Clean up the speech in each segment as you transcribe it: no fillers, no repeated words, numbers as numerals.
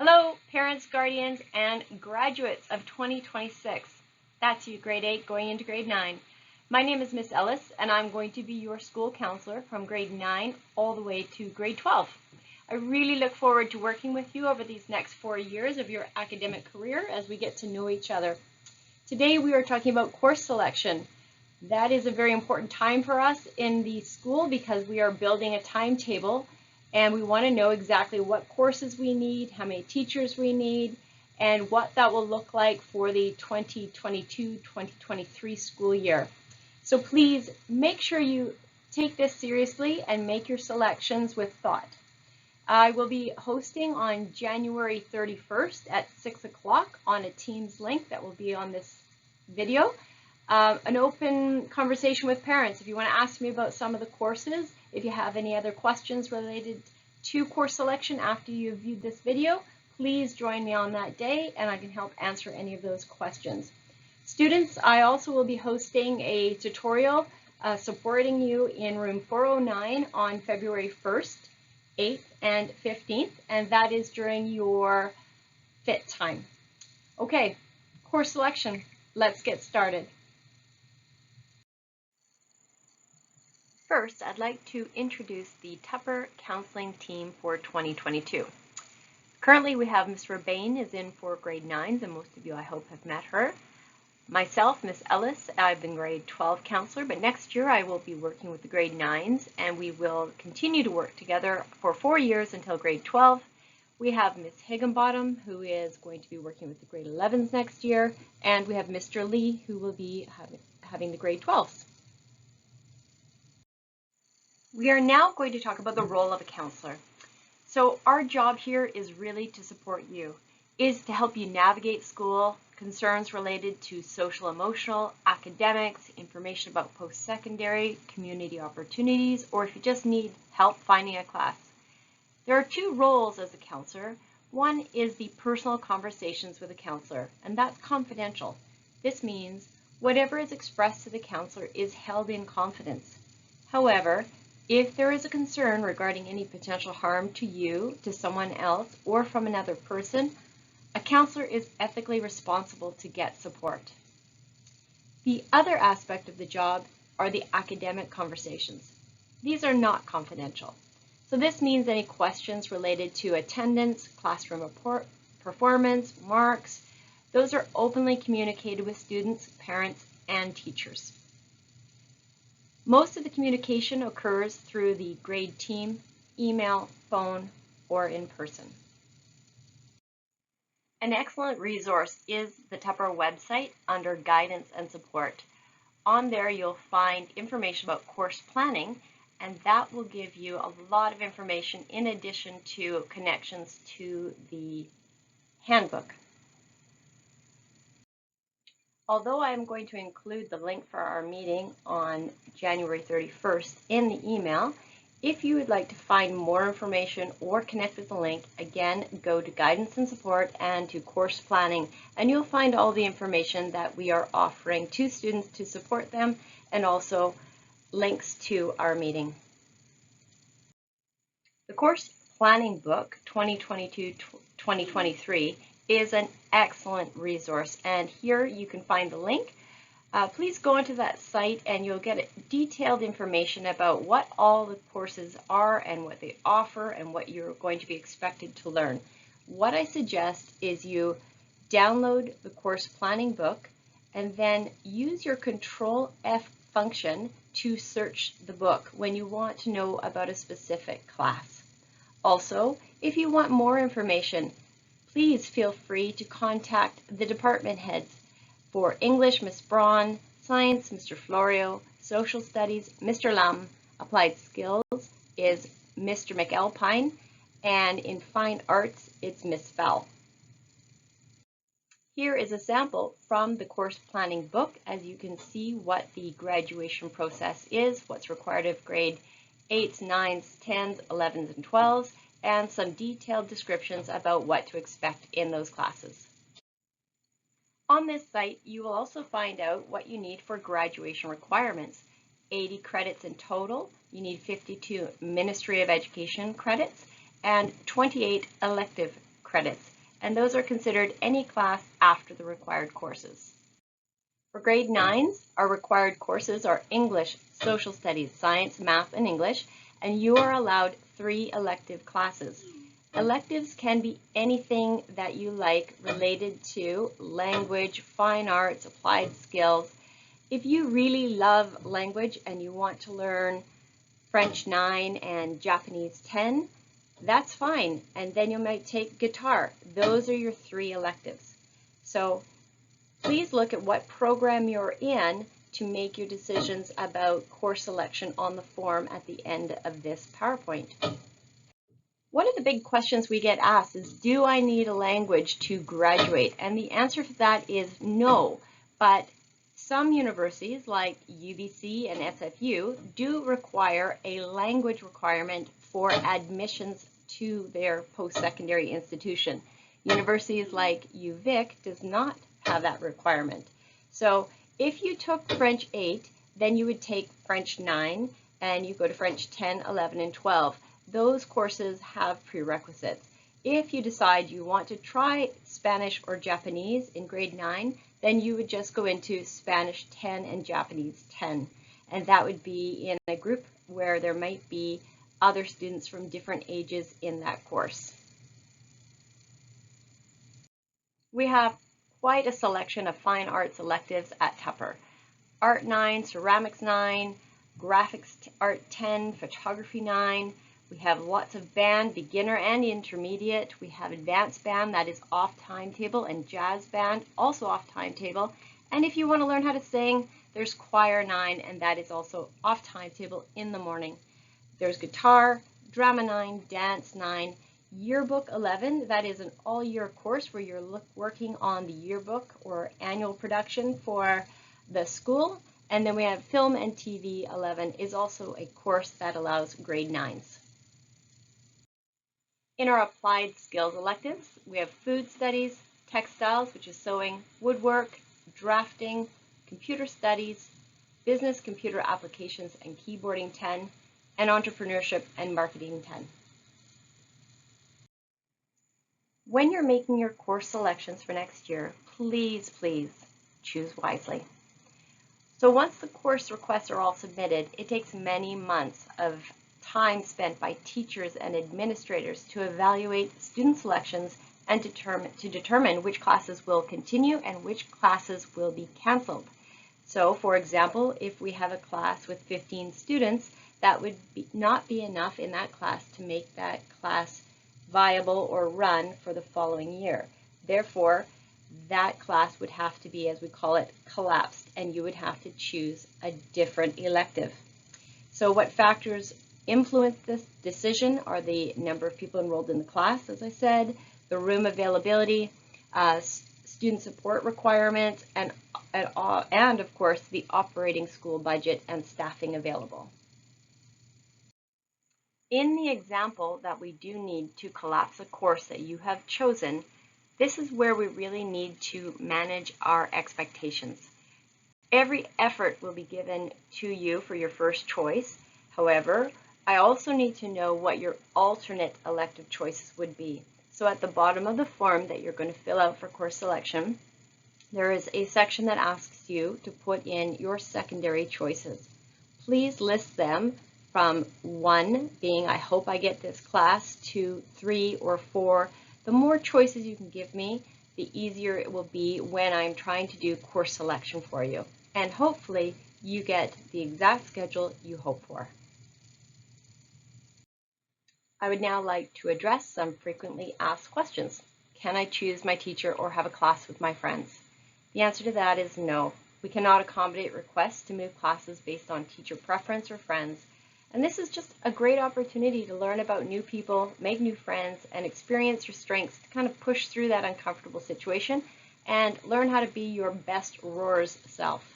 Hello, parents, guardians, and graduates of 2026. That's you, grade 8 going into grade 9. My name is Miss Ellis, and I'm going to be your school counselor from grade 9 all the way to grade 12. I really look forward to working with you over these next 4 years of your academic career as we get to know each other. Today we are talking about course selection. That is a very important time for us in the school because we are building a timetable and we want to know exactly what courses we need, how many teachers we need, and what that will look like for the 2022-2023 school year. So please make sure you take this seriously and make your selections with thought. I will be hosting on January 31st at 6 o'clock on a Teams link that will be on this video. An open conversation with parents. If you want to ask me about some of the courses, if you have any other questions related to course selection after you've viewed this video, please join me on that day and I can help answer any of those questions. Students, I also will be hosting a tutorial supporting you in room 409 on February 1st, 8th, and 15th, and that is during your fit time. Okay, course selection, let's get started. First, I'd like to introduce the Tupper Counseling Team for 2022. Currently, we have Ms. Rebane is in for grade 9s, and most of you, I hope, have met her. Myself, Ms. Ellis, I've been grade 12 counselor, but next year I will be working with the grade 9s, and we will continue to work together for 4 years until grade 12. We have Ms. Higginbottom, who is going to be working with the grade 11s next year, and we have Mr. Lee, who will be having the grade 12s. We are now going to talk about the role of a counselor. So our job here is really to support you, is to help you navigate school, concerns related to social, emotional, academics, information about post-secondary, community opportunities, or if you just need help finding a class. There are 2 roles as a counselor. One is the personal conversations with a counselor, and that's confidential. This means whatever is expressed to the counselor is held in confidence. However, if there is a concern regarding any potential harm to you, to someone else, or from another person, a counselor is ethically responsible to get support. The other aspect of the job are the academic conversations. These are not confidential. So this means any questions related to attendance, classroom performance, marks, those are openly communicated with students, parents, and teachers. Most of the communication occurs through the grade team, email, phone, or in person. An excellent resource is the Tupper website under Guidance and Support. On there you'll find information about course planning, and that will give you a lot of information in addition to connections to the handbook. Although I'm going to include the link for our meeting on January 31st in the email, if you would like to find more information or connect with the link, again, go to Guidance and Support and to Course Planning, and you'll find all the information that we are offering to students to support them and also links to our meeting. The Course Planning Book 2022-2023 is an excellent resource, and here you can find the link. Please go onto that site and you'll get detailed information about what all the courses are and what they offer and what you're going to be expected to learn. What I suggest is you download the course planning book and then use your Control F function to search the book when you want to know about a specific class. Also, if you want more information, please feel free to contact the department heads. For English, Ms. Braun; Science, Mr. Florio; Social Studies, Mr. Lam; Applied Skills is Mr. McAlpine; and in Fine Arts, it's Ms. Fell. Here is a sample from the course planning book, as you can see what the graduation process is, what's required of grade 8s, 9s, 10s, 11s, and 12s, and some detailed descriptions about what to expect in those classes. On this site, you will also find out what you need for graduation requirements. 80 credits in total. You need 52 Ministry of Education credits and 28 elective credits. and those are considered any class after the required courses. For grade 9s, our required courses are English, Social Studies, Science, Math, and English, and you are allowed 3 elective classes. Electives can be anything that you like related to language, fine arts, applied skills. If you really love language and you want to learn French 9 and Japanese 10, that's fine. And then you might take guitar. Those are your 3 electives. So please look at what program you're in to make your decisions about course selection on the form at the end of this PowerPoint. One of the big questions we get asked is, do I need a language to graduate? And the answer to that is no, but some universities like UBC and SFU do require a language requirement for admissions to their post-secondary institution. Universities like UVic does not have that requirement. So if you took French 8, then you would take French 9 and you go to French 10, 11, and 12. Those courses have prerequisites. If you decide you want to try Spanish or Japanese in grade 9, then you would just go into Spanish 10 and Japanese 10. And that would be in a group where there might be other students from different ages in that course. We have quite a selection of fine arts electives at Tupper. Art 9, Ceramics 9, Graphics Art 10, Photography 9. We have lots of band, beginner and intermediate. We have advanced band, that is off timetable, and jazz band, also off timetable. And if you want to learn how to sing, there's choir 9, and that is also off timetable in the morning. There's guitar, drama 9, dance 9, yearbook 11, that is an all-year course where you're working on the yearbook or annual production for the school. And then we have film and TV 11 is also a course that allows grade 9s. In our applied skills electives, we have food studies, textiles, which is sewing, woodwork, drafting, computer studies, business computer applications and keyboarding 10, and entrepreneurship and marketing 10. When you're making your course selections for next year, please choose wisely. So once the course requests are all submitted, it takes many months of time spent by teachers and administrators to evaluate student selections and to determine which classes will continue and which classes will be canceled. So for example, if we have a class with 15 students, that would not be enough in that class to make that class viable or run for the following year. Therefore, that class would have to be, as we call it, collapsed, and you would have to choose a different elective. So what factors influence this decision are the number of people enrolled in the class, as I said, the room availability, student support requirements, and of course the operating school budget and staffing available. In the example that we do need to collapse a course that you have chosen, this is where we really need to manage our expectations. Every effort will be given to you for your first choice. However, I also need to know what your alternate elective choices would be. So at the bottom of the form that you're going to fill out for course selection, there is a section that asks you to put in your secondary choices. Please list them from 1 being I hope I get this class to 3 or 4. The more choices you can give me, the easier it will be when I'm trying to do course selection for you. And hopefully you get the exact schedule you hope for. I would now like to address some frequently asked questions. Can I choose my teacher or have a class with my friends? The answer to that is no. We cannot accommodate requests to move classes based on teacher preference or friends. And this is just a great opportunity to learn about new people, make new friends, and experience your strengths to kind of push through that uncomfortable situation and learn how to be your best roar's self.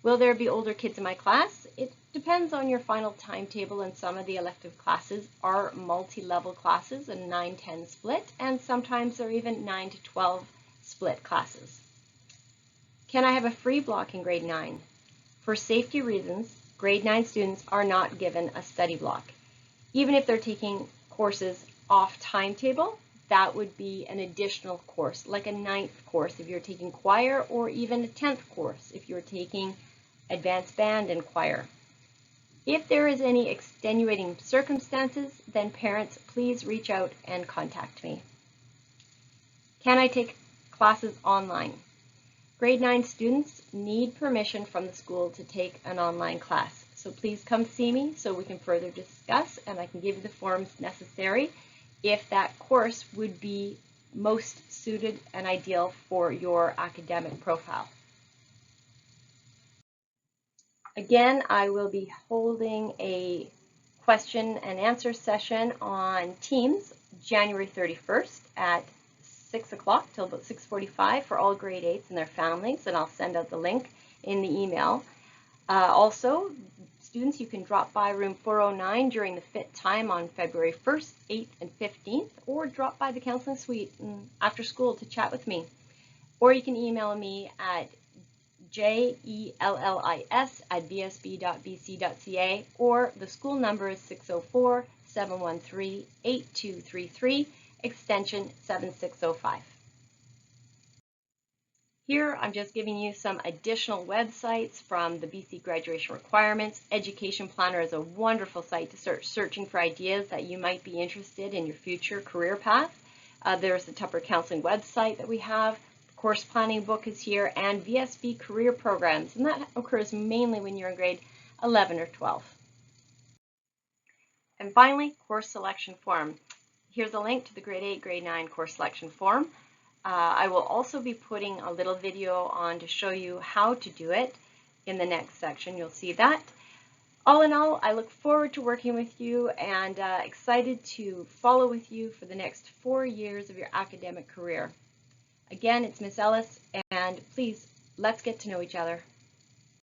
Will there be older kids in my class? It depends on your final timetable, and some of the elective classes are multi-level classes, a 9-10 split, and sometimes they're even 9 to 12 split classes. Can I have a free block in grade 9? For safety reasons, grade 9 students are not given a study block. Even if they're taking courses off timetable, that would be an additional course, like a 9th course if you're taking choir, or even a 10th course if you're taking advanced band and choir. If there is any extenuating circumstances, then parents, please reach out and contact me. Can I take classes online? Grade 9 students need permission from the school to take an online class. So please come see me so we can further discuss, and I can give you the forms necessary if that course would be most suited and ideal for your academic profile. Again, I will be holding a question and answer session on Teams January 31st at 6 o'clock till about 6:45 for all grade 8s and their families, and I'll send out the link in the email. Also, students, you can drop by room 409 during the fit time on February 1st, 8th, and 15th, or drop by the counseling suite after school to chat with me. Or you can email me at jellis@vsb.bc.ca, or the school number is 604-713-8233, extension 7605. Here I'm just giving you some additional websites from the BC graduation requirements. Education Planner is a wonderful site to start searching for ideas that you might be interested in your future career path. There's the Tupper Counseling website that we have. Course planning book is here, and VSB career programs, and that occurs mainly when you're in grade 11 or 12. And finally, course selection form. Here's a link to the grade 8, grade 9 course selection form. I will also be putting a little video on to show you how to do it in the next section. You'll see that. All in all, I look forward to working with you and excited to follow with you for the next 4 years of your academic career. Again, it's Miss Ellis, and please, let's get to know each other.